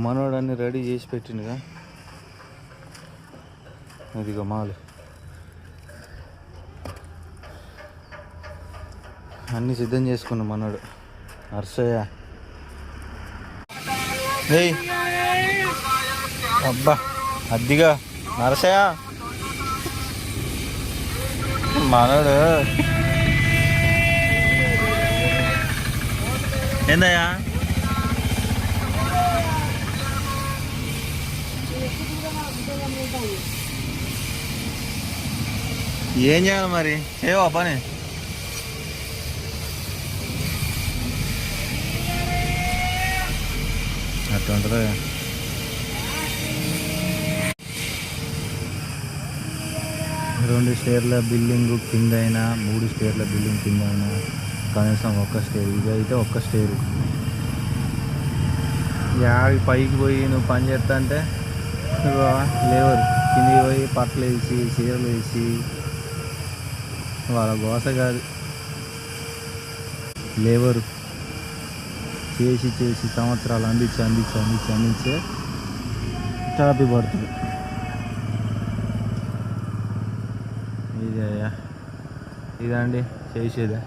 మనోడన్ని ready చేసి పెట్టిండుగా. అదిగో మాలు అన్నీ సిద్ధం చేసుకున్నాం మనోడు. హర్షయ్య ఏయ్ అబ్బా అద్దిగా నరసయ్య మనోడు ఏందయ్యా ఏం చేయాలి మరి, చేయవా పని? అట్లా ఉంటుంది. 2 స్టేర్ల బిల్డింగు కింద అయినా 3 స్టేర్ల బిల్డింగ్ కింద అయినా కనీసం ఒక్క స్టేర్. ఇదైతే ఒక్క స్టేరు. యాడికి పైకి పోయి నువ్వు పని చేస్తా అంటే లేవరు కిందికి పోయి పట్టలు వేసి చీరలు వేసి వాళ్ళ గోస కాదు. లేవరు చేసి చేసి సంవత్సరాలు అందించే టాపి పడుతుంది. ఇదండి చేసేదే.